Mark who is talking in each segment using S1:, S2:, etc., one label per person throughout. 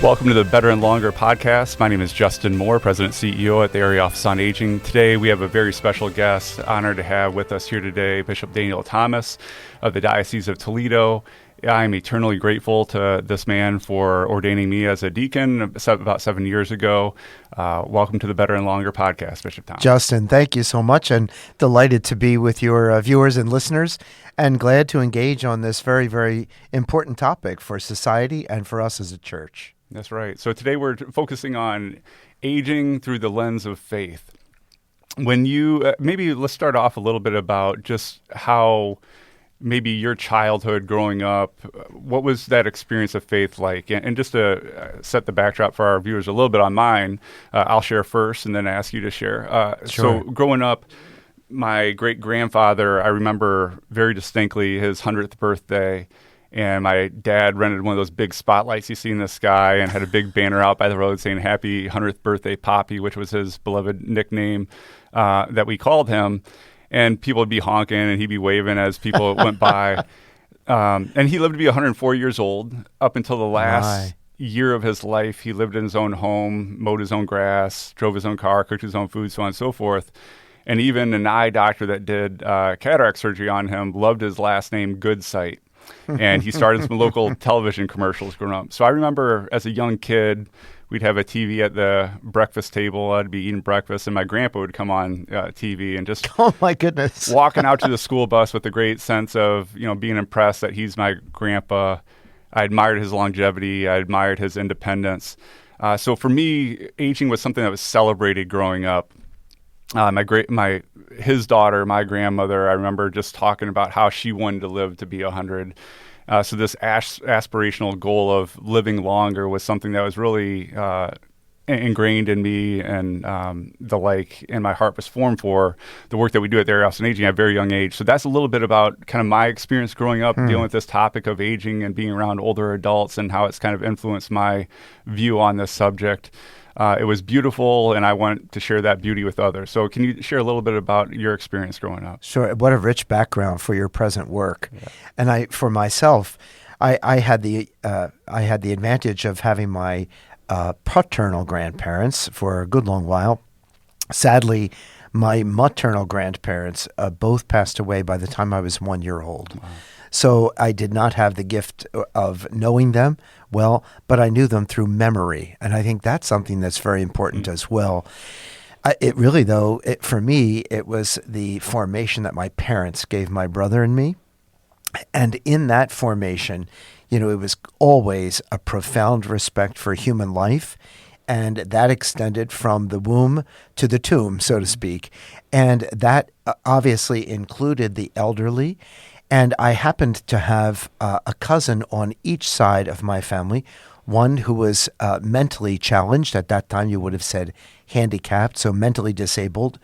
S1: Welcome to the Better and Longer podcast. My name is Justin Moor, President and CEO at the Area Office on Aging. Today we have a very special guest, honored to have with us here today, Bishop Daniel Thomas of the Diocese of Toledo. I am eternally grateful to this man for ordaining me as a deacon about 7 years ago. Welcome to the Better and Longer podcast, Bishop Thomas.
S2: Justin, thank you so much, and delighted to be with your viewers and listeners, and glad to engage on this very, very important topic for society and for us as a church.
S1: That's right. So today we're focusing on aging through the lens of faith. When you, maybe let's start off a little bit about just how maybe your childhood growing up, what was that experience of faith like? And just to set the backdrop for our viewers a little bit on mine, I'll share first and then ask you to share.
S2: Sure.
S1: So growing up, my great-grandfather, I remember very distinctly his 100th birthday. And my dad rented one of those big spotlights you see in the sky and had a big banner out by the road saying "Happy 100th Birthday, Poppy," which was his beloved nickname that we called him. And people would be honking and he'd be waving as people went by. And he lived to be 104 years old up until the last year of his life. He lived in his own home, mowed his own grass, drove his own car, cooked his own food, so on and so forth. And even an eye doctor that did cataract surgery on him loved his last name, Goodsight. And he started some local television commercials growing up. So I remember as a young kid, we'd have a TV at the breakfast table. I'd be eating breakfast, and my grandpa would come on TV and just
S2: oh my goodness,
S1: walking out to the school bus with a great sense of being impressed that he's my grandpa. I admired his longevity. I admired his independence. So for me, aging was something that was celebrated growing up. His daughter, my grandmother, I remember just talking about how she wanted to live to be 100. So this aspirational goal of living longer was something that was really ingrained in me, and and my heart was formed for the work that we do at the Area Office on Aging at a very young age. So that's a little bit about kind of my experience growing up, dealing with this topic of aging and being around older adults and how it's kind of influenced my view on this subject. It was beautiful, and I want to share that beauty with others. So can you share a little bit about your experience growing up?
S2: Sure. What a rich background for your present work. Yeah. And for myself, I had the advantage of having my paternal grandparents for a good long while. Sadly, my maternal grandparents both passed away by the time I was 1 year old. Wow. So I did not have the gift of knowing them well, but I knew them through memory. And I think that's something that's very important as well. For me, it was the formation that my parents gave my brother and me. And in that formation, it was always a profound respect for human life. And that extended from the womb to the tomb, so to speak. And that obviously included the elderly. And I happened to have a cousin on each side of my family, one who was mentally challenged. At that time, you would have said handicapped, so mentally disabled.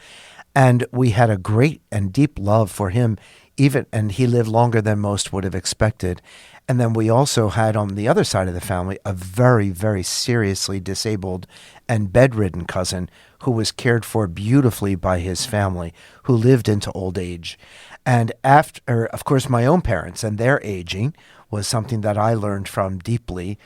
S2: And we had a great and deep love for him, and he lived longer than most would have expected. And then we also had on the other side of the family a very, very seriously disabled and bedridden cousin who was cared for beautifully by his family, who lived into old age. And after, of course, my own parents and their aging was something that I learned from deeply.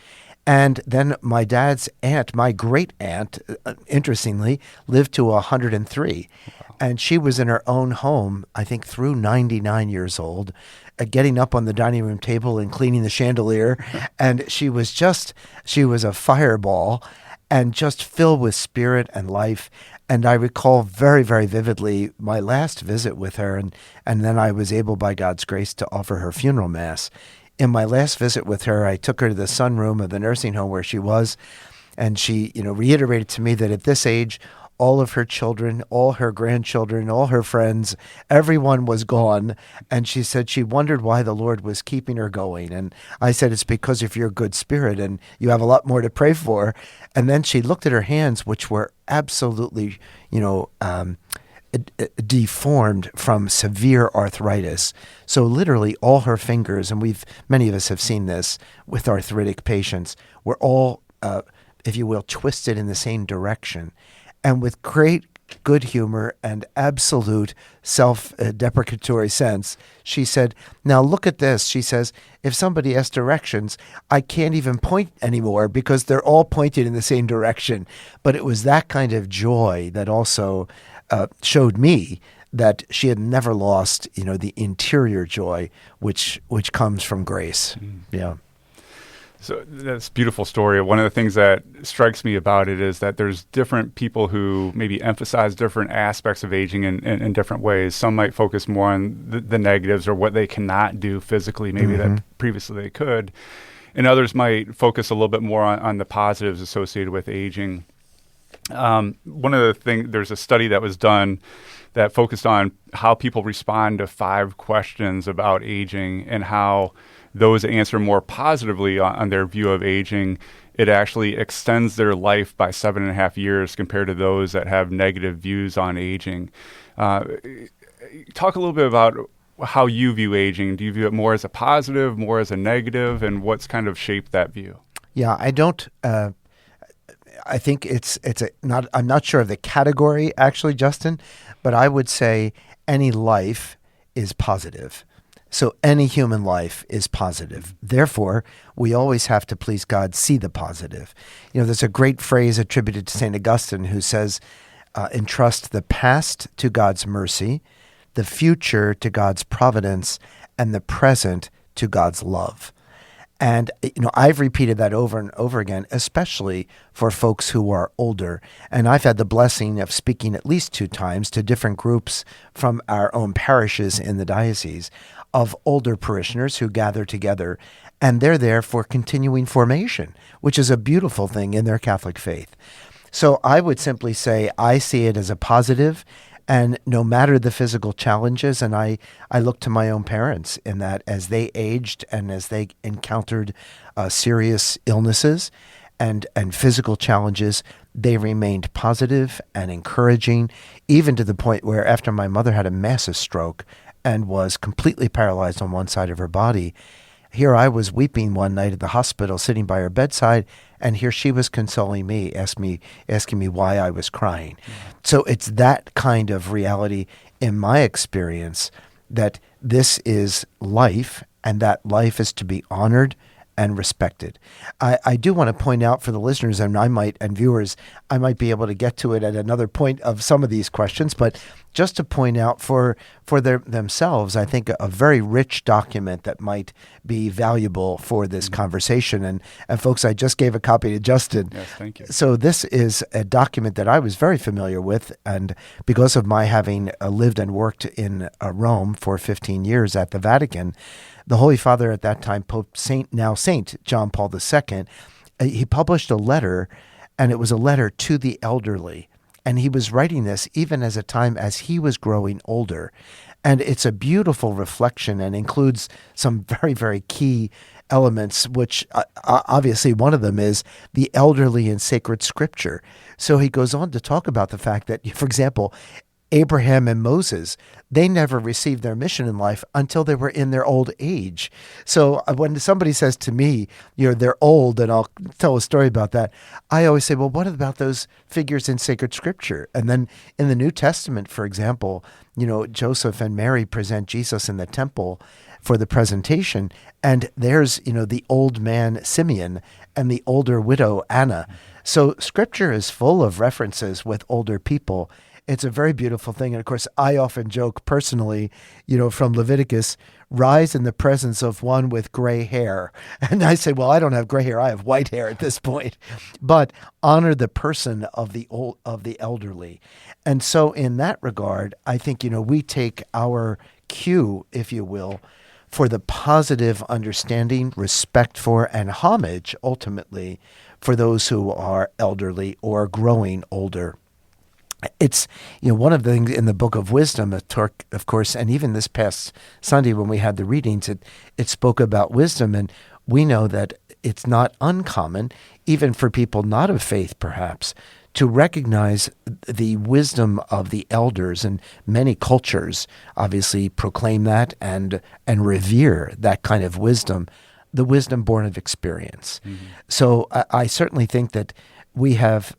S2: And then my dad's aunt, my great aunt, interestingly, lived to 103. Wow. And she was in her own home, I think, through 99 years old, getting up on the dining room table and cleaning the chandelier. And she was a fireball and just filled with spirit and life. And I recall very, very vividly my last visit with her, and then I was able, by God's grace, to offer her funeral mass. In my last visit with her, I took her to the sunroom of the nursing home where she was, and she, reiterated to me that at this age, all of her children, all her grandchildren, all her friends, everyone was gone. And she said she wondered why the Lord was keeping her going. And I said, it's because of your good spirit and you have a lot more to pray for. And then she looked at her hands, which were absolutely, deformed from severe arthritis. So literally all her fingers, and many of us have seen this with arthritic patients, were all, if you will, twisted in the same direction. And with great good humor and absolute self-deprecatory sense, she said, "Now look at this." She says, "If somebody asks directions, I can't even point anymore because they're all pointed in the same direction." But it was that kind of joy that also showed me that she had never lost, the interior joy, which comes from grace. Yeah.
S1: So that's a beautiful story. One of the things that strikes me about it is that there's different people who maybe emphasize different aspects of aging in different ways. Some might focus more on the negatives or what they cannot do physically, maybe that previously they could. And others might focus a little bit more on the positives associated with aging. One of the things, there's a study that was done that focused on how people respond to 5 questions about aging and how those answer more positively on their view of aging. It actually extends their life by 7.5 years compared to those that have negative views on aging. Talk a little bit about how you view aging. Do you view it more as a positive, more as a negative, and what's kind of shaped that view?
S2: Yeah, I don't. I think I'm not sure of the category actually, Justin, but I would say any life is positive. So any human life is positive. Therefore, we always have to, please God, see the positive. There's a great phrase attributed to St. Augustine who says, entrust the past to God's mercy, the future to God's providence, and the present to God's love. And, I've repeated that over and over again, especially for folks who are older. And I've had the blessing of speaking at least 2 times to different groups from our own parishes in the diocese of older parishioners who gather together, and they're there for continuing formation, which is a beautiful thing in their Catholic faith. So I would simply say I see it as a positive, and no matter the physical challenges, and I look to my own parents in that as they aged and as they encountered serious illnesses and physical challenges, they remained positive and encouraging, even to the point where after my mother had a massive stroke and was completely paralyzed on one side of her body, here I was weeping one night at the hospital, sitting by her bedside, and here she was consoling me, asking me why I was crying. So it's that kind of reality, in my experience, that this is life, and that life is to be honored and respected. I do want to point out for the listeners and viewers, I might be able to get to it at another point of some of these questions, but just to point out for themselves, I think a very rich document that might be valuable for this conversation. And folks, I just gave a copy to Justin.
S1: Yes, thank you.
S2: So this is a document that I was very familiar with, and because of my having lived and worked in Rome for 15 years at the Vatican, the Holy Father at that time, Saint John Paul II, he published a letter, and it was a letter to the elderly. And he was writing this even as a time as he was growing older. And it's a beautiful reflection and includes some very, very key elements, which obviously one of them is the elderly in sacred scripture. So he goes on to talk about the fact that, for example, Abraham and Moses, they never received their mission in life until they were in their old age. So when somebody says to me, they're old, and I'll tell a story about that, I always say, well, what about those figures in sacred scripture? And then in the New Testament, for example, Joseph and Mary present Jesus in the temple for the presentation, and there's, the old man Simeon and the older widow Anna. So scripture is full of references with older people. It's a very beautiful thing. And of course, I often joke personally, from Leviticus, rise in the presence of one with gray hair. And I say, well, I don't have gray hair. I have white hair at this point. But honor the person of the elderly. And so in that regard, I think, we take our cue, if you will, for the positive understanding, respect for, and homage, ultimately, for those who are elderly or growing older. It's, one of the things in the Book of Wisdom, of course, and even this past Sunday when we had the readings, it spoke about wisdom. And we know that it's not uncommon, even for people not of faith perhaps, to recognize the wisdom of the elders. And many cultures obviously proclaim that and revere that kind of wisdom, the wisdom born of experience. Mm-hmm. So I certainly think that we have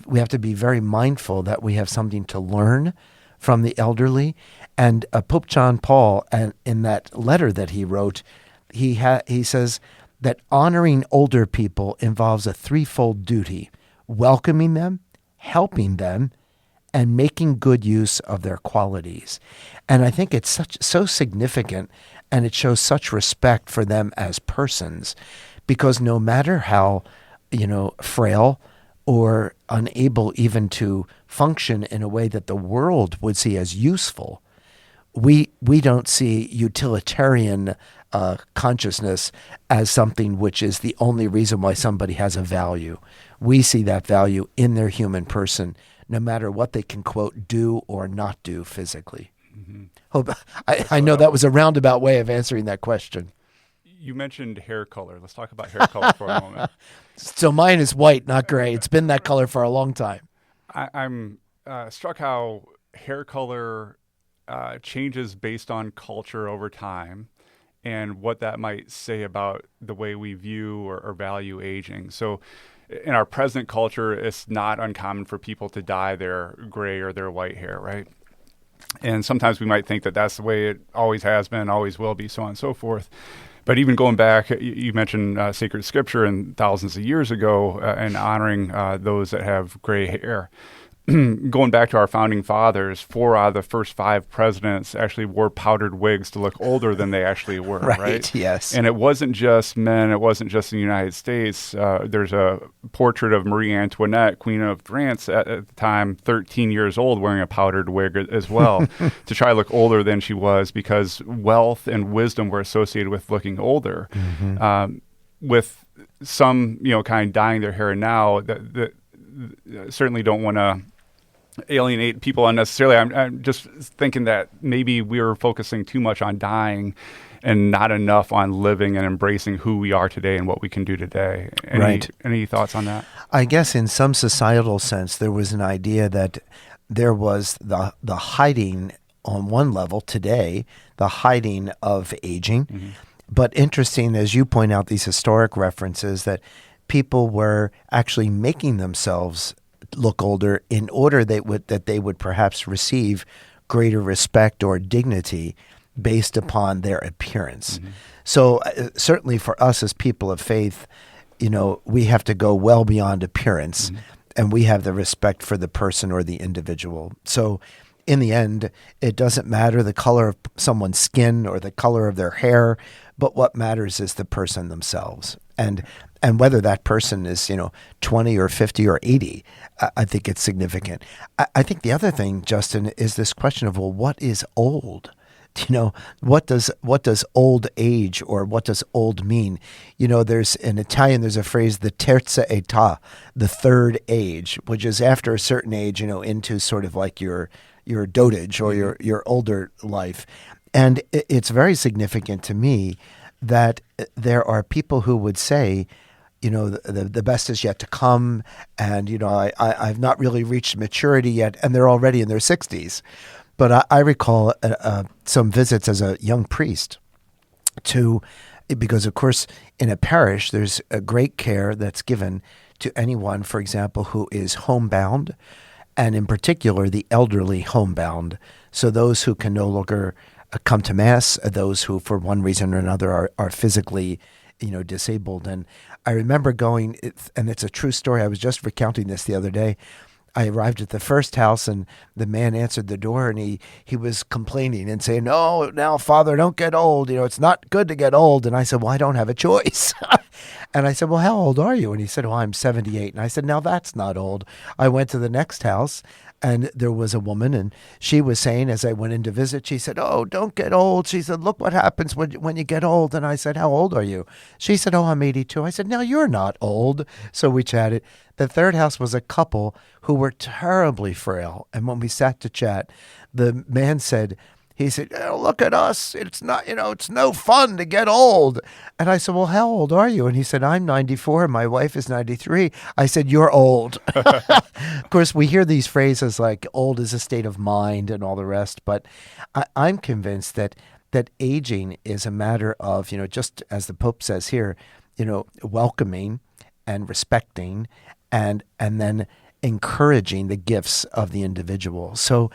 S2: we have to be very mindful that we have something to learn from the elderly. And Pope John Paul, and in that letter that he wrote, he says that honoring older people involves a threefold duty: welcoming them, helping them, and making good use of their qualities. And I think it's so significant, and it shows such respect for them as persons, because no matter how, frail or unable even to function in a way that the world would see as useful, we don't see utilitarian consciousness as something which is the only reason why somebody has a value. We see that value in their human person, no matter what they can, quote, do or not do physically. Mm-hmm. Hope I know that was a roundabout way of answering that question.
S1: You mentioned hair color. Let's talk about hair color for a moment.
S2: So mine is white, not gray. It's been that color for a long time.
S1: I'm struck how hair color changes based on culture over time, and what that might say about the way we view or value aging. So in our present culture, it's not uncommon for people to dye their gray or their white hair, right? And sometimes we might think that that's the way it always has been, always will be, so on and so forth. But even going back, you mentioned sacred scripture and thousands of years ago and honoring those that have gray hair. Going back to our founding fathers, 4 out of the first 5 presidents actually wore powdered wigs to look older than they actually were, right?
S2: Yes.
S1: And it wasn't just men. It wasn't just in the United States. There's a portrait of Marie Antoinette, Queen of France, at the time, 13 years old, wearing a powdered wig as well to try to look older than she was, because wealth and wisdom were associated with looking older. Mm-hmm. With some, kind of dyeing their hair now, that certainly don't want to alienate people unnecessarily. I'm just thinking that maybe we were focusing too much on dying and not enough on living and embracing who we are today and what we can do today. Any thoughts on that?
S2: I guess in some societal sense, there was an idea that there was the hiding on one level today, the hiding of aging. Mm-hmm. But interesting, as you point out, these historic references, that people were actually making themselves look older in order that they would perhaps receive greater respect or dignity based upon their appearance. Mm-hmm. So certainly for us as people of faith, we have to go well beyond appearance, mm-hmm. and we have the respect for the person or the individual. So in the end, it doesn't matter the color of someone's skin or the color of their hair, but what matters is the person themselves. And whether that person is, 20 or 50 or 80, I think it's significant. I think the other thing, Justin, is this question of, well, what is old? What does old age, or what does old mean? There's in Italian, there's a phrase, the terza età, the third age, which is after a certain age, into sort of like your dotage or your older life. And it's very significant to me that there are people who would say, the best is yet to come, and, I've not really reached maturity yet, and they're already in their 60s. But I recall some visits as a young priest because, of course, in a parish, there's a great care that's given to anyone, for example, who is homebound, and in particular, the elderly homebound. So those who can no longer come to Mass, those who, for one reason or another, are physically, disabled. And I remember going, and it's a true story. I was just recounting this the other day. I arrived at the first house, and the man answered the door, and he was complaining and saying, "No, now, Father, don't get old. It's not good to get old." And I said, "Well, I don't have a choice." And I said, "Well, how old are you?" And he said, "Oh, I'm 78. And I said, "Now, that's not old." I went to the next house, and there was a woman, and she was saying, as I went in to visit, she said, "Oh, don't get old." She said, "Look what happens when you get old." And I said, "How old are you?" She said, "Oh, I'm 82. I said, "Now, you're not old." So we chatted. The third house was a couple who were terribly frail. And when we sat to chat, the man said, "Oh, look at us. It's not, it's no fun to get old." And I said, "Well, how old are you?" And he said, "I'm 94. My wife is 93. I said, "You're old." Of course, we hear these phrases like old is a state of mind and all the rest. But I'm convinced that aging is a matter of, just as the Pope says here, welcoming and respecting and then encouraging the gifts of the individual. So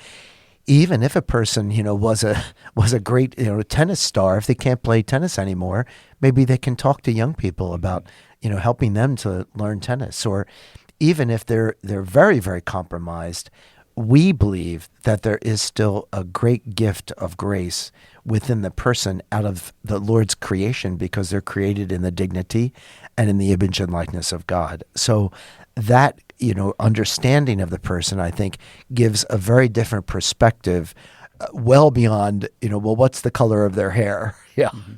S2: even if a person, was a great, tennis star, if they can't play tennis anymore, maybe they can talk to young people about, helping them to learn tennis. Or even if they're very, very compromised, we believe that there is still a great gift of grace within the person out of the Lord's creation, because they're created in the dignity and in the image and likeness of God. So that, understanding of the person, I think, gives a very different perspective, well beyond, well, what's the color of their hair? Yeah.
S1: Mm-hmm.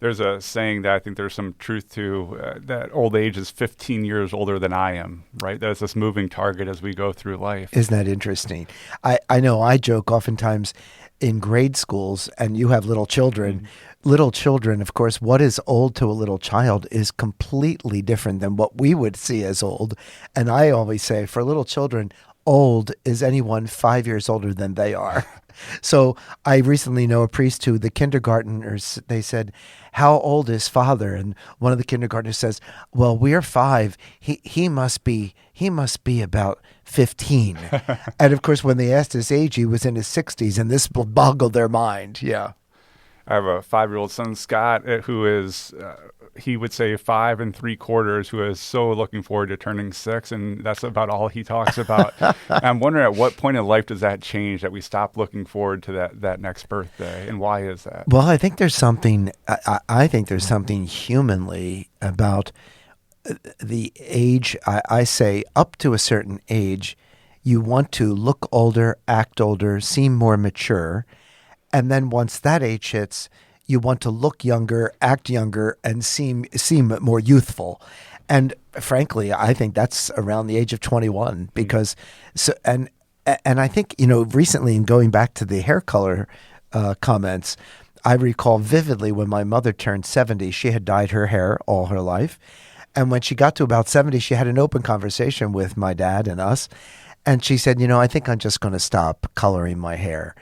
S1: There's a saying that I think there's some truth to, that old age is 15 years older than I am, right? That it's this moving target as we go through life.
S2: Isn't that interesting? I know I joke oftentimes in grade schools, and you have little children. Mm-hmm. Little children, of course, what is old to a little child is completely different than what we would see as old. And I always say, for little children, old is anyone 5 years older than they are. So I recently know a priest who the kindergartners, they said, "How old is father?" And one of the kindergartners says, "Well, we're 5. He must be about 15." And of course, when they asked his age, he was in his 60s, and this boggled their mind. Yeah.
S1: I have a 5-year-old son, Scott, who is, he would say 5 3/4, who is so looking forward to turning 6, and that's about all he talks about. I'm wondering, at what point in life does that change, that we stop looking forward to that next birthday, and why is that?
S2: Well, I think there's something. I think there's something humanly about the age. I say up to a certain age, you want to look older, act older, seem more mature. And then once that age hits, you want to look younger, act younger, and seem more youthful. And frankly, I think that's around the age of 21, because and I think, recently, in going back to the hair color comments, I recall vividly when my mother turned 70, she had dyed her hair all her life. And when she got to about 70, she had an open conversation with my dad and us. And she said, I think I'm just going to stop coloring my hair.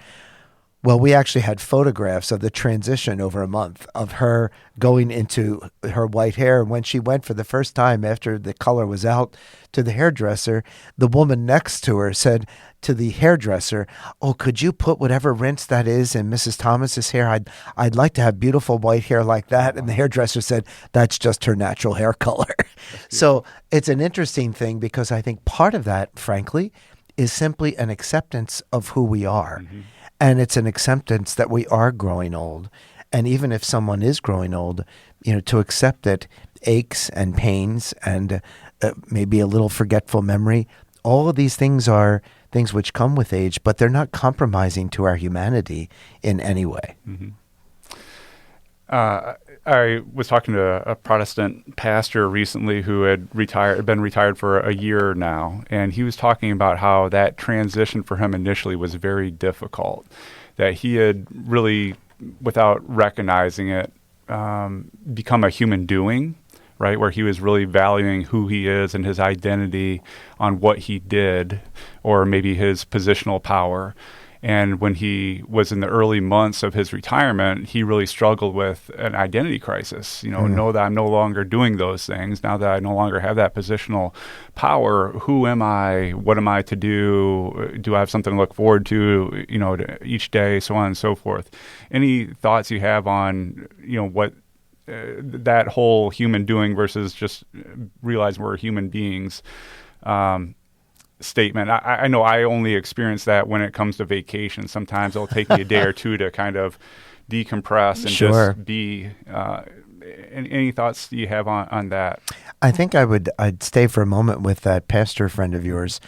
S2: Well, we actually had photographs of the transition over a month of her going into her white hair. When she went for the first time after the color was out to the hairdresser, the woman next to her said to the hairdresser, "Oh, could you put whatever rinse that is in Mrs. Thomas's hair? I'd like to have beautiful white hair like that." And the hairdresser said, "That's just her natural hair color." So it's an interesting thing, because I think part of that, frankly, is simply an acceptance of who we are. Mm-hmm. And it's an acceptance that we are growing old. And even if someone is growing old, to accept that aches and pains and maybe a little forgetful memory, all of these things are things which come with age, but they're not compromising to our humanity in any way.
S1: Mm-hmm. I was talking to a Protestant pastor recently who had been retired for a year now, and he was talking about how that transition for him initially was very difficult, that he had really, without recognizing it, become a human doing, right, where he was really valuing who he is and his identity on what he did, or maybe his positional power. And when he was in the early months of his retirement, he really struggled with an identity crisis. Know that I'm no longer doing those things. Now that I no longer have that positional power, who am I? What am I to do? Do I have something to look forward to, to each day, so on and so forth? Any thoughts you have on, what that whole human doing versus just realizing we're human beings statement? I know I only experience that when it comes to vacation. Sometimes it'll take me a day or two to kind of decompress and just be. Any thoughts you have on that?
S2: I think I'd stay for a moment with that pastor friend of yours,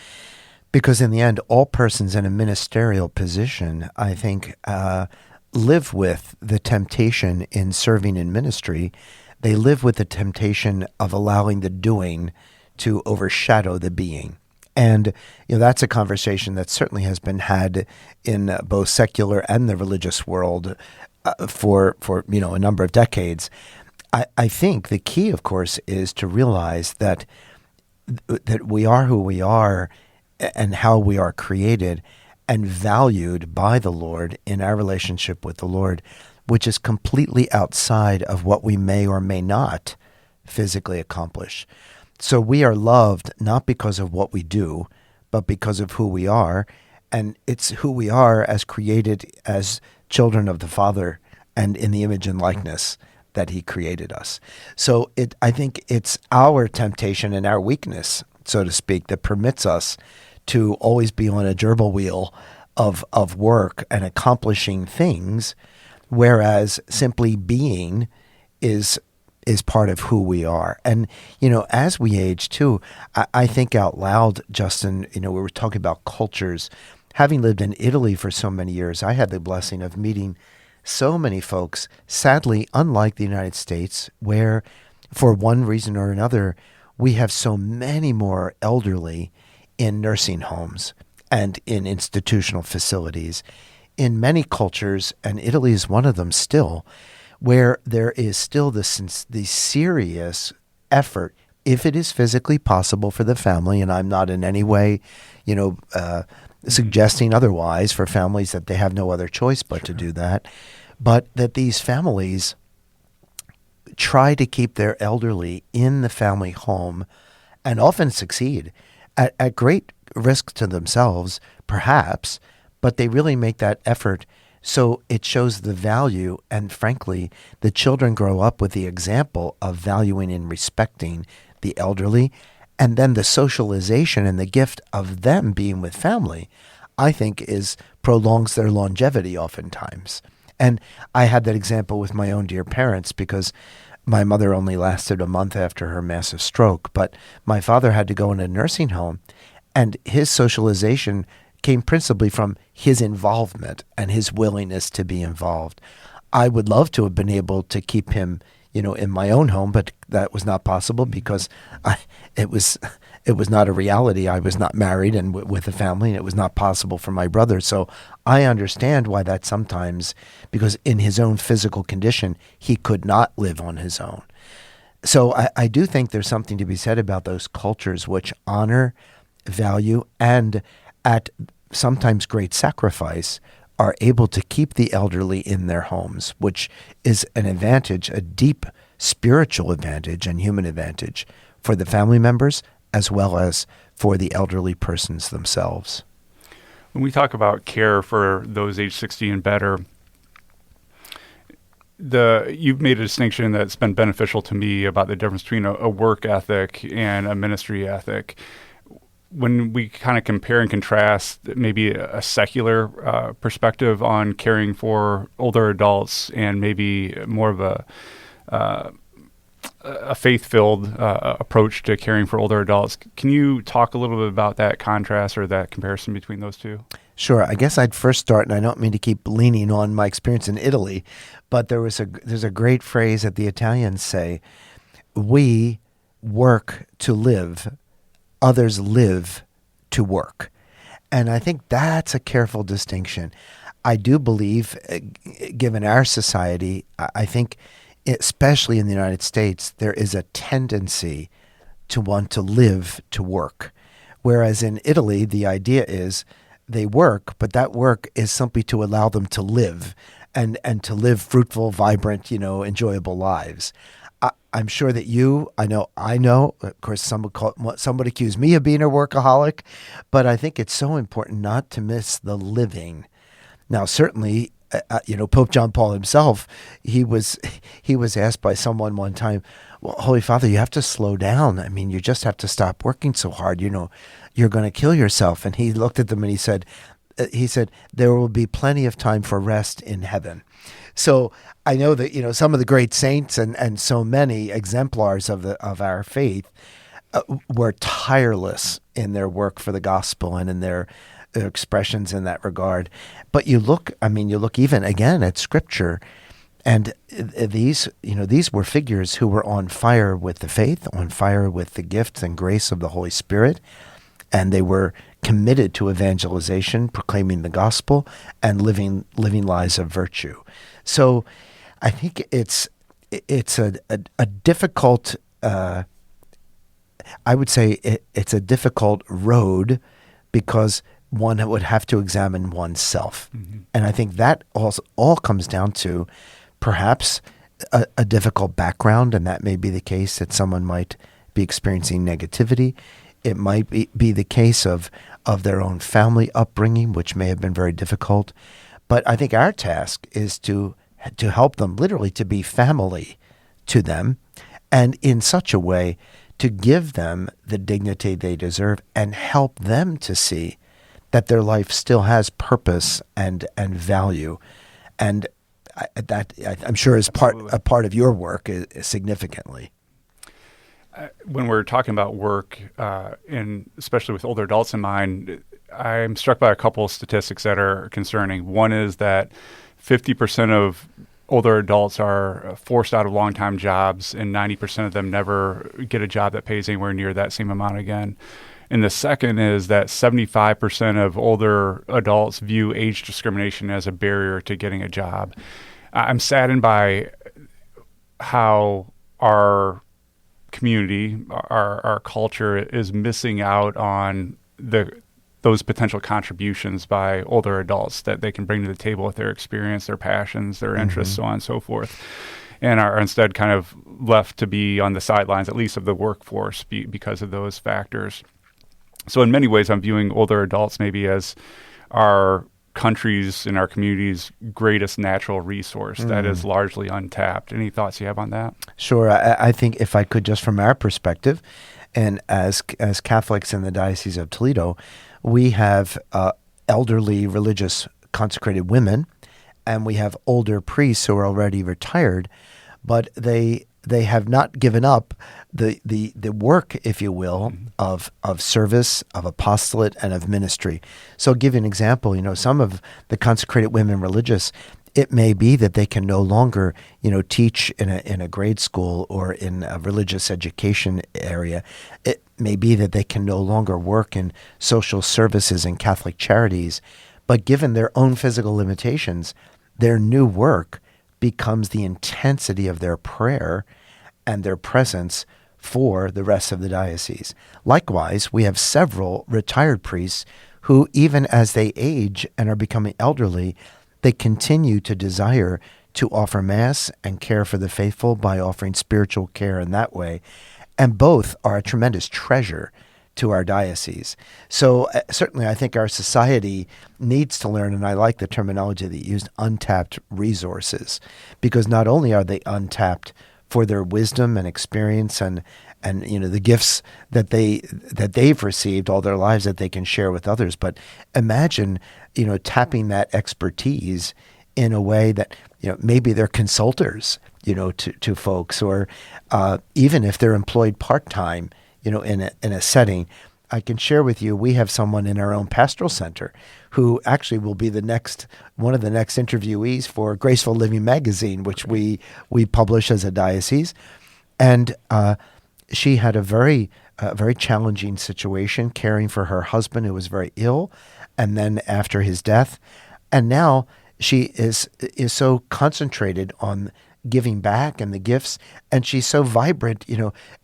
S2: because in the end, all persons in a ministerial position, I think, live with the temptation in serving in ministry. They live with the temptation of allowing the doing to overshadow the being. And that's a conversation that certainly has been had in both secular and the religious world for a number of decades. I think the key, of course, is to realize that we are who we are and how we are created and valued by the Lord in our relationship with the Lord, which is completely outside of what we may or may not physically accomplish. So we are loved not because of what we do, but because of who we are. And it's who we are as created as children of the Father and in the image and likeness that he created us. So I think it's our temptation and our weakness, so to speak, that permits us to always be on a gerbil wheel of work and accomplishing things, whereas simply being is part of who we are. And, as we age too, I think out loud, Justin, we were talking about cultures. Having lived in Italy for so many years, I had the blessing of meeting so many folks, sadly, unlike the United States, where for one reason or another, we have so many more elderly in nursing homes and in institutional facilities. In many cultures, and Italy is one of them still, where there is still the serious effort, if it is physically possible for the family, and I'm not in any way, suggesting otherwise for families that they have no other choice but to do that, but that these families try to keep their elderly in the family home and often succeed at great risk to themselves, perhaps, but they really make that effort. So it shows the value, and frankly, the children grow up with the example of valuing and respecting the elderly, and then the socialization and the gift of them being with family, I think, prolongs their longevity oftentimes. And I had that example with my own dear parents because my mother only lasted a month after her massive stroke, but my father had to go in a nursing home, and his socialization came principally from his involvement and his willingness to be involved. I would love to have been able to keep him, in my own home, but that was not possible because it was not a reality. I was not married and with a family, and it was not possible for my brother. So I understand why that sometimes, because in his own physical condition, he could not live on his own. So I do think there's something to be said about those cultures which honor, value, and at sometimes great sacrifice, are able to keep the elderly in their homes, which is an advantage, a deep spiritual advantage and human advantage for the family members as well as for the elderly persons themselves.
S1: When we talk about care for those age 60 and better, you've made a distinction that's been beneficial to me about the difference between a work ethic and a ministry ethic. When we kind of compare and contrast maybe a secular perspective on caring for older adults and maybe more of a faith-filled approach to caring for older adults, can you talk a little bit about that contrast or that comparison between those two?
S2: Sure. I guess I'd first start, and I don't mean to keep leaning on my experience in Italy, but there's a great phrase that the Italians say: "We work to live, others live to work." And I think that's a careful distinction. I do believe, given our society, I think, especially in the United States, there is a tendency to want to live to work. Whereas in Italy, the idea is they work, but that work is simply to allow them to live and to live fruitful, vibrant, enjoyable lives. I'm sure that I know, of course, some would accuse me of being a workaholic, but I think it's so important not to miss the living. Now, certainly, Pope John Paul himself, he was asked by someone one time, "Well, Holy Father, you have to slow down. I mean, you just have to stop working so hard. You're going to kill yourself." And he looked at them and he said, "There will be plenty of time for rest in heaven." So I know that some of the great saints and so many exemplars of our faith were tireless in their work for the gospel and in their expressions in that regard. But you look even again at Scripture, and these were figures who were on fire with the faith, on fire with the gifts and grace of the Holy Spirit, and they were committed to evangelization, proclaiming the gospel, and living lives of virtue. So I think it's a difficult, I would say it's a difficult road because one would have to examine oneself. Mm-hmm. And I think that also all comes down to perhaps a difficult background, and that may be the case that someone might be experiencing negativity. It might be the case of their own family upbringing, which may have been very difficult. But I think our task is to help them, literally to be family to them, and in such a way to give them the dignity they deserve and help them to see that their life still has purpose and value. And I'm sure is a part of your work significantly.
S1: When we're talking about work, and especially with older adults in mind, I'm struck by a couple of statistics that are concerning. One is that 50% of older adults are forced out of long-time jobs, and 90% of them never get a job that pays anywhere near that same amount again. And the second is that 75% of older adults view age discrimination as a barrier to getting a job. I'm saddened by how our community, our culture is missing out on those potential contributions by older adults that they can bring to the table with their experience, their passions, their interests, so on and so forth, and are instead kind of left to be on the sidelines, at least of the workforce, because of those factors. So in many ways, I'm viewing older adults maybe as our country's and our community's greatest natural resource that is largely untapped. Any thoughts you have on that?
S2: Sure. I think if I could, just from our perspective, and as Catholics in the Diocese of Toledo, we have elderly religious consecrated women, and we have older priests who are already retired, but they have not given up the work, if you will, of service, of apostolate, and of ministry. So I'll give you an example. Some of the consecrated women religious, it may be that they can no longer, teach in a grade school or in a religious education area. It may be that they can no longer work in social services and Catholic charities, but given their own physical limitations, their new work becomes the intensity of their prayer and their presence for the rest of the diocese. Likewise, we have several retired priests who, even as they age and are becoming elderly, they continue to desire to offer Mass and care for the faithful by offering spiritual care in that way. And both are a tremendous treasure to our diocese. So certainly I think our society needs to learn, and I like the terminology that you used, untapped resources, because not only are they untapped for their wisdom and experience and the gifts that they've received all their lives that they can share with others, but imagine tapping that expertise in a way that maybe they're consultors to folks, or even if they're employed part-time in a setting. I can share with you, we have someone in our own pastoral center who actually will be one of the next interviewees for Graceful Living magazine, which we publish as a diocese. And she had a very challenging situation caring for her husband who was very ill, and then after his death. And now she is so concentrated on giving back and the gifts, and she's so vibrant.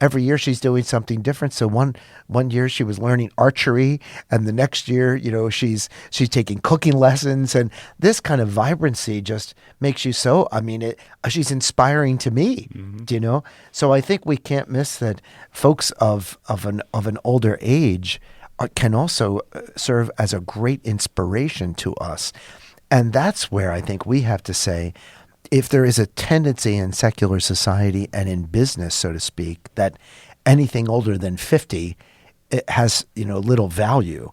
S2: Every year she's doing something different. So one year she was learning archery, and the next year she's taking cooking lessons, and this kind of vibrancy just makes you so, she's inspiring to me. So I think we can't miss that folks of an older age can also serve as a great inspiration to us. And that's where I think we have to say, if there is a tendency in secular society and in business, so to speak, that anything older than 50 it has little value,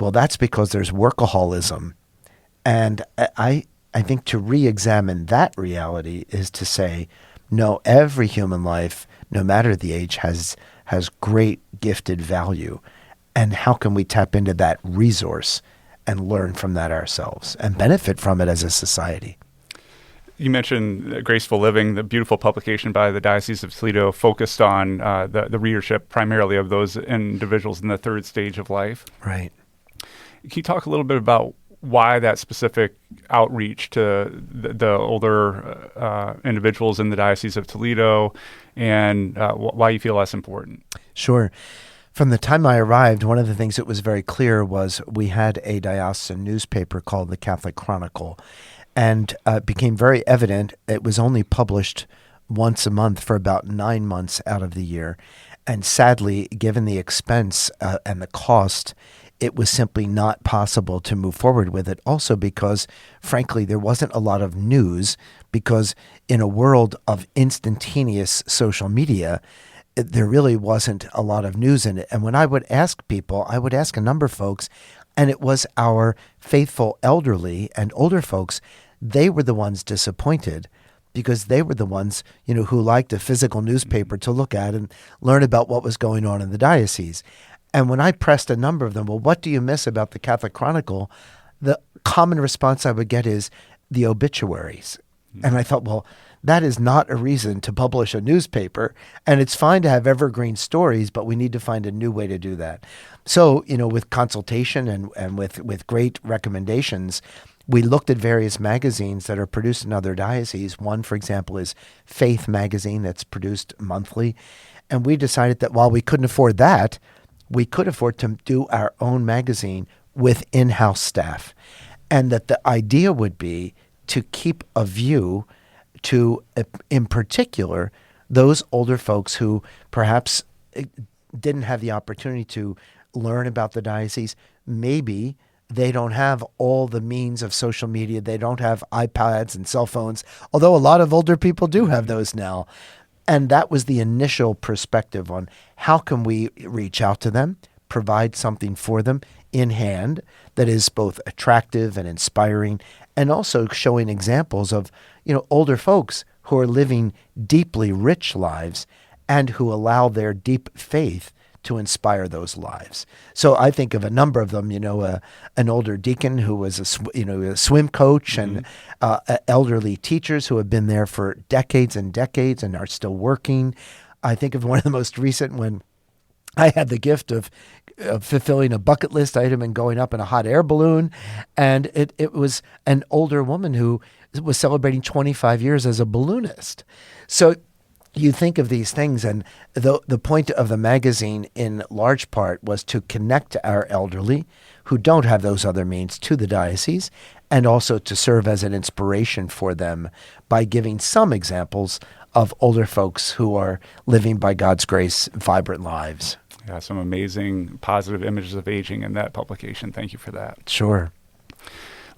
S2: well, that's because there's workaholism. And I think to re-examine that reality is to say, no, every human life, no matter the age, has great gifted value. And how can we tap into that resource and learn from that ourselves and benefit from it as a society?
S1: You mentioned Graceful Living, the beautiful publication by the Diocese of Toledo, focused on the readership primarily of those individuals in the third stage of life.
S2: Right.
S1: Can you talk a little bit about why that specific outreach to the older individuals in the Diocese of Toledo, and why you feel that's important?
S2: Sure. From the time I arrived, one of the things that was very clear was we had a diocesan newspaper called the Catholic Chronicle. And it became very evident it was only published once a month for about 9 months out of the year. And sadly, given the expense and the cost, it was simply not possible to move forward with it. Also because, frankly, there wasn't a lot of news, because in a world of instantaneous social media, there really wasn't a lot of news in it. And when I would ask people, I would ask a number of folks, and it was our faithful elderly and older folks, they were the ones disappointed, because they were the ones, who liked a physical newspaper to look at and learn about what was going on in the diocese. And when I pressed a number of them, well, what do you miss about the Catholic Chronicle? The common response I would get is the obituaries. And I thought, well, that is not a reason to publish a newspaper. And it's fine to have evergreen stories, but we need to find a new way to do that. So, with consultation and with great recommendations, we looked at various magazines that are produced in other dioceses. One, for example, is Faith magazine that's produced monthly. And we decided that while we couldn't afford that, we could afford to do our own magazine with in-house staff. And that the idea would be to keep a view to, in particular, those older folks who perhaps didn't have the opportunity to learn about the diocese. Maybe they don't have all the means of social media. They don't have iPads and cell phones, although a lot of older people do have those now. And that was the initial perspective on how can we reach out to them, provide something for them in hand that is both attractive and inspiring, and also showing examples of, older folks who are living deeply rich lives and who allow their deep faith to inspire those lives. So I think of a number of them, an older deacon who was a swim coach, and elderly teachers who have been there for decades and decades and are still working. I think of one of the most recent, when I had the gift of fulfilling a bucket list item and going up in a hot air balloon. And it was an older woman who was celebrating 25 years as a balloonist. So you think of these things, and the point of the magazine in large part was to connect our elderly who don't have those other means to the diocese, and also to serve as an inspiration for them by giving some examples of older folks who are living by God's grace vibrant lives.
S1: Yeah, some amazing positive images of aging in that publication. Thank you for that.
S2: Sure.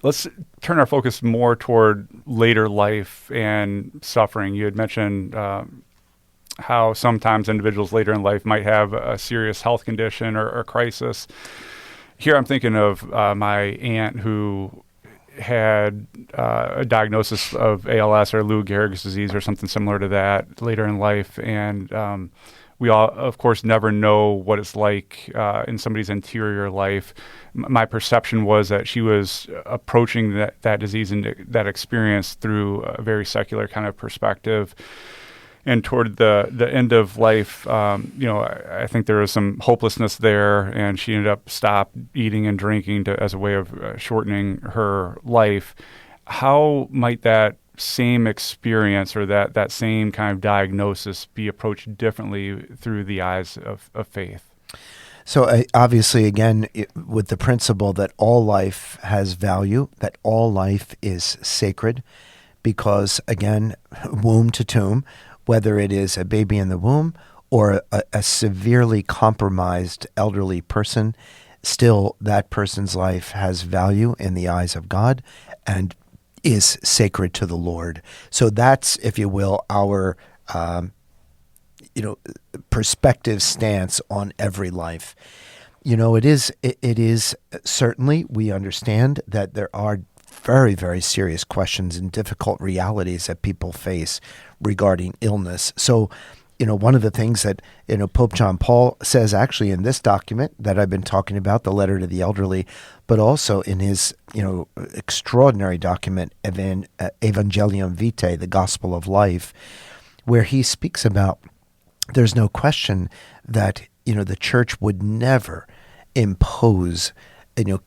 S1: Let's turn our focus more toward later life and suffering. You had mentioned how sometimes individuals later in life might have a serious health condition or crisis. Here I'm thinking of my aunt who had a diagnosis of ALS or Lou Gehrig's disease or something similar to that later in life. And we all, of course, never know what it's like in somebody's interior life. My perception was that she was approaching that disease and that experience through a very secular kind of perspective. And toward the end of life, I think there was some hopelessness there, and she ended up stopped eating and drinking as a way of shortening her life. How might that same experience or that same kind of diagnosis be approached differently through the eyes of faith?
S2: So obviously, again, with the principle that all life has value, that all life is sacred, because, again, womb to tomb, whether it is a baby in the womb or a severely compromised elderly person, still that person's life has value in the eyes of God and is sacred to the Lord. So that's, if you will, our perspective stance on every life. It is certainly, we understand that there are very, very serious questions and difficult realities that people face regarding illness. So, one of the things that, Pope John Paul says actually in this document that I've been talking about, the letter to the elderly, but also in his, extraordinary document, Evangelium Vitae, the Gospel of Life, where he speaks about there's no question that, the church would never impose,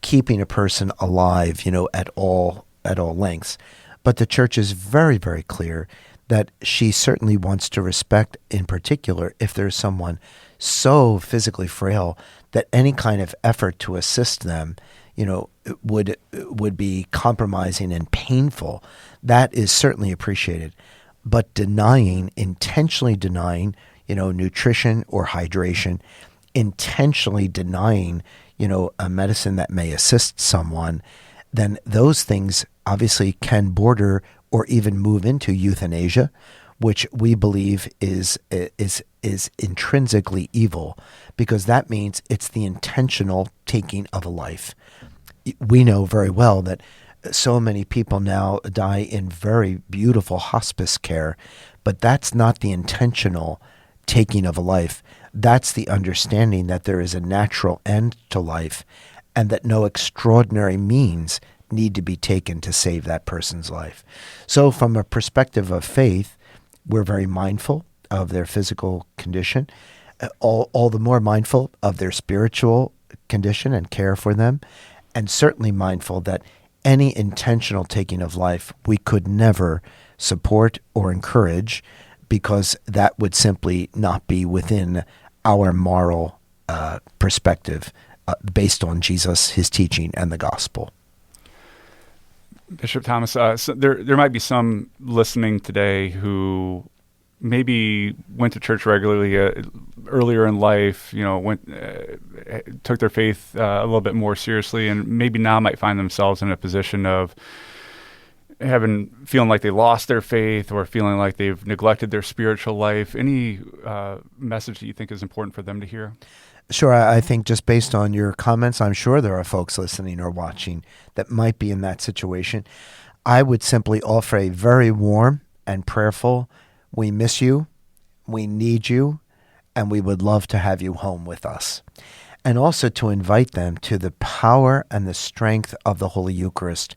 S2: keeping a person alive, at all lengths. But the church is very, very clear that she certainly wants to respect, in particular, if there's someone so physically frail that any kind of effort to assist them, would be compromising and painful. That is certainly appreciated. But intentionally denying, nutrition or hydration, intentionally denying, a medicine that may assist someone, then those things obviously can border or even move into euthanasia, which we believe is intrinsically evil, because that means it's the intentional taking of a life. We know very well that so many people now die in very beautiful hospice care, but that's not the intentional taking of a life. That's the understanding that there is a natural end to life and that no extraordinary means need to be taken to save that person's life. So from a perspective of faith, we're very mindful of their physical condition, all the more mindful of their spiritual condition and care for them, and certainly mindful that any intentional taking of life we could never support or encourage, because that would simply not be within our moral perspective based on Jesus, his teaching, and the gospel.
S1: Bishop Thomas, so there might be some listening today who maybe went to church regularly earlier in life, took their faith a little bit more seriously, and maybe now might find themselves in a position of feeling like they lost their faith or feeling like they've neglected their spiritual life. Any message that you think is important for them to hear?
S2: Sure. I think just based on your comments, I'm sure there are folks listening or watching that might be in that situation. I would simply offer a very warm and prayerful, we miss you, we need you, and we would love to have you home with us. And also to invite them to the power and the strength of the Holy Eucharist.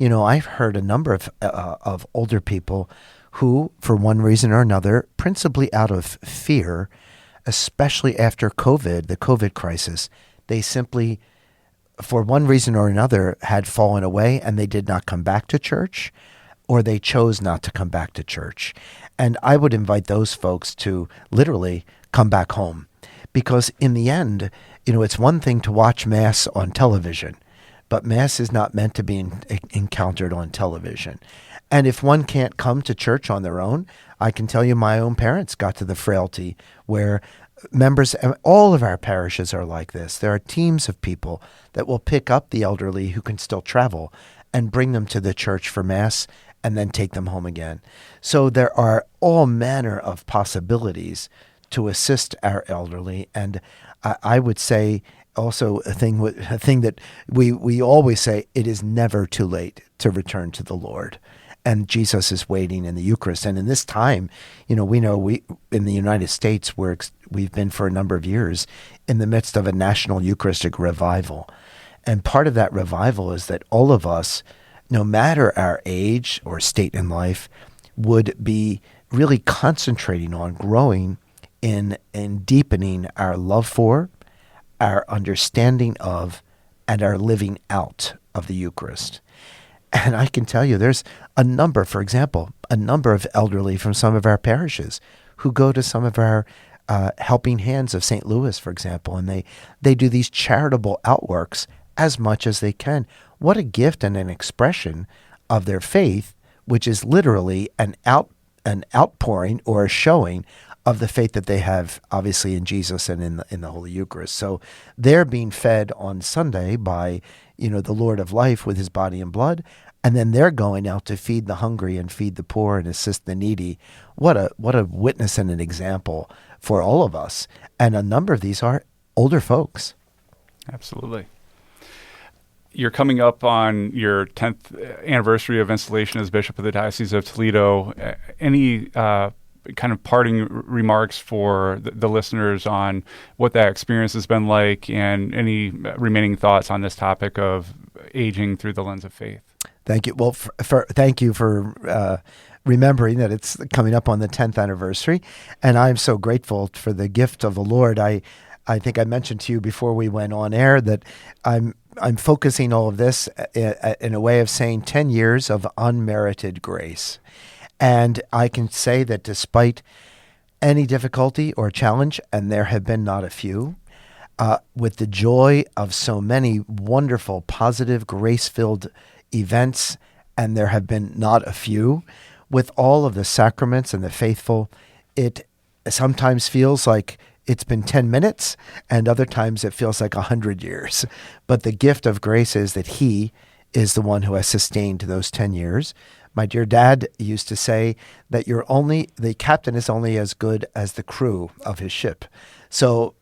S2: I've heard a number of older people who, for one reason or another, principally out of fear, especially after COVID, the COVID crisis, they simply, for one reason or another, had fallen away and they did not come back to church, or they chose not to come back to church. And I would invite those folks to literally come back home, because in the end, it's one thing to watch Mass on television, but Mass is not meant to be encountered on television. And if one can't come to church on their own, I can tell you my own parents got to the frailty where members, all of our parishes are like this. There are teams of people that will pick up the elderly who can still travel and bring them to the church for Mass and then take them home again. So there are all manner of possibilities to assist our elderly. And I would say also a thing that we always say, it is never too late to return to the Lord. And Jesus is waiting in the Eucharist. And in this time, we know in the United States, we've been for a number of years in the midst of a national Eucharistic revival. And part of that revival is that all of us, no matter our age or state in life, would be really concentrating on growing in deepening our love for, our understanding of, and our living out of the Eucharist. And I can tell you there's a number of elderly from some of our parishes who go to some of our Helping Hands of St. Louis, for example, and they do these charitable outworks as much as they can. What a gift and an expression of their faith, which is literally an outpouring or a showing of the faith that they have, obviously, in Jesus and in the Holy Eucharist. So they're being fed on Sunday by, the Lord of life with his body and blood, and then they're going out to feed the hungry and feed the poor and assist the needy. What a witness and an example for all of us. And a number of these are older folks.
S1: Absolutely. You're coming up on your 10th anniversary of installation as Bishop of the Diocese of Toledo. Any kind of parting remarks for the listeners on what that experience has been like, and any remaining thoughts on this topic of aging through the lens of faith?
S2: Thank you. Well, thank you for remembering that it's coming up on the 10th anniversary, and I'm so grateful for the gift of the Lord. I think I mentioned to you before we went on air that I'm focusing all of this in a way of saying 10 years of unmerited grace. And I can say that despite any difficulty or challenge, and there have been not a few, with the joy of so many wonderful, positive, grace-filled events, and there have been not a few, with all of the sacraments and the faithful, it sometimes feels like it's been 10 minutes, and other times it feels like 100 years. But the gift of grace is that he is the one who has sustained those 10 years. My dear dad used to say that the captain is only as good as the crew of his ship. So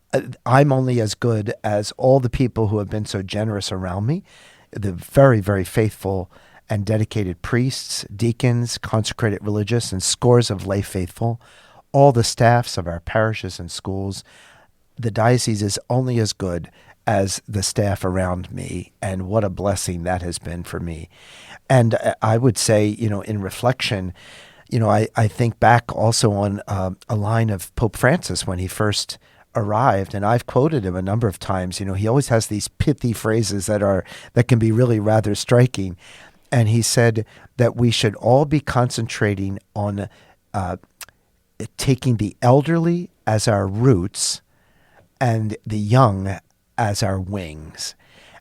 S2: I'm only as good as all the people who have been so generous around me, the very, very faithful and dedicated priests, deacons, consecrated religious, and scores of lay faithful, all the staffs of our parishes and schools. The diocese is only as good as the staff around me, and what a blessing that has been for me. And I would say, in reflection, I think back also on a line of Pope Francis when he first arrived, and I've quoted him a number of times. He always has these pithy phrases that can be really rather striking. And he said that we should all be concentrating on taking the elderly as our roots and the young as our wings.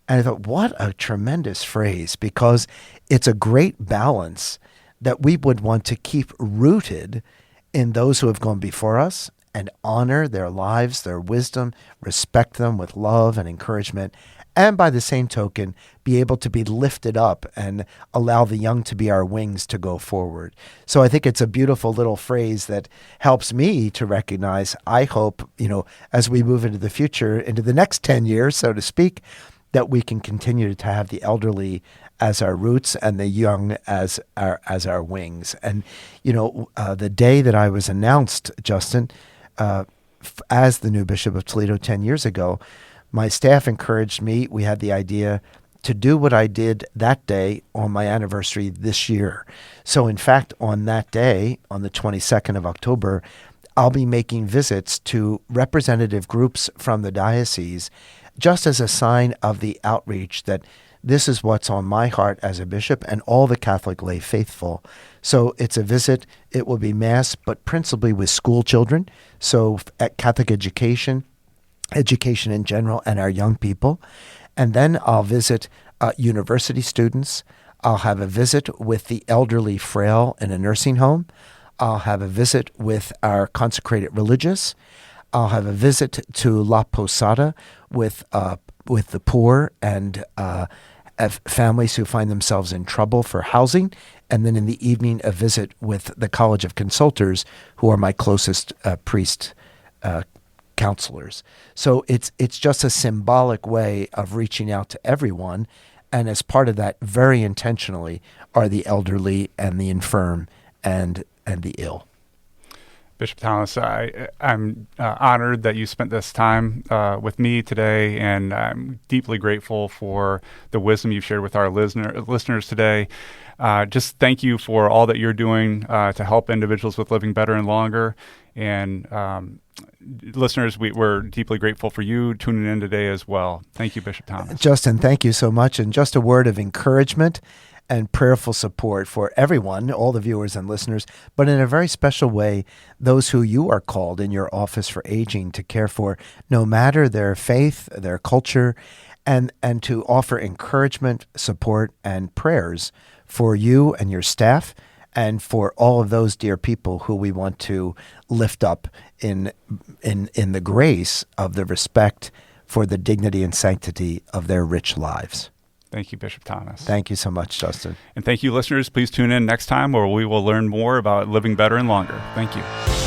S2: And I thought, what a tremendous phrase, because it's a great balance that we would want to keep rooted in those who have gone before us and honor their lives, their wisdom, respect them with love and encouragement, and by the same token, be able to be lifted up and allow the young to be our wings to go forward. So I think it's a beautiful little phrase that helps me to recognize, I hope, as we move into the future, into the next 10 years, so to speak, that we can continue to have the elderly as our roots and the young as our wings. And, the day that I was announced, Justin, as the new Bishop of Toledo 10 years ago, my staff encouraged me. We had the idea to do what I did that day on my anniversary this year. So in fact, on that day, on the 22nd of October, I'll be making visits to representative groups from the diocese, just as a sign of the outreach that this is what's on my heart as a bishop and all the Catholic lay faithful. So it's a visit. It will be Mass, but principally with school children. So at Catholic education in general, and our young people. And then I'll visit university students. I'll have a visit with the elderly frail in a nursing home. I'll have a visit with our consecrated religious. I'll have a visit to La Posada with the poor and families who find themselves in trouble for housing. And then in the evening, a visit with the College of Consultors, who are my closest priest counselors. So it's just a symbolic way of reaching out to everyone. And as part of that, very intentionally, are the elderly and the infirm and the ill.
S1: Bishop Thomas, I'm honored that you spent this time with me today, and I'm deeply grateful for the wisdom you've shared with our listeners today. Just thank you for all that you're doing to help individuals with living better and longer. And listeners, we're deeply grateful for you tuning in today as well. Thank you, Bishop Thomas.
S2: Justin, thank you so much. And just a word of encouragement and prayerful support for everyone, all the viewers and listeners, but in a very special way, those who you are called in your office for aging to care for, no matter their faith, their culture, and to offer encouragement, support, and prayers for you and your staff, and for all of those dear people who we want to lift up in the grace of the respect for the dignity and sanctity of their rich lives.
S1: Thank you, Bishop Thomas.
S2: Thank you so much, Justin.
S1: And thank you, listeners. Please tune in next time where we will learn more about living better and longer. Thank you.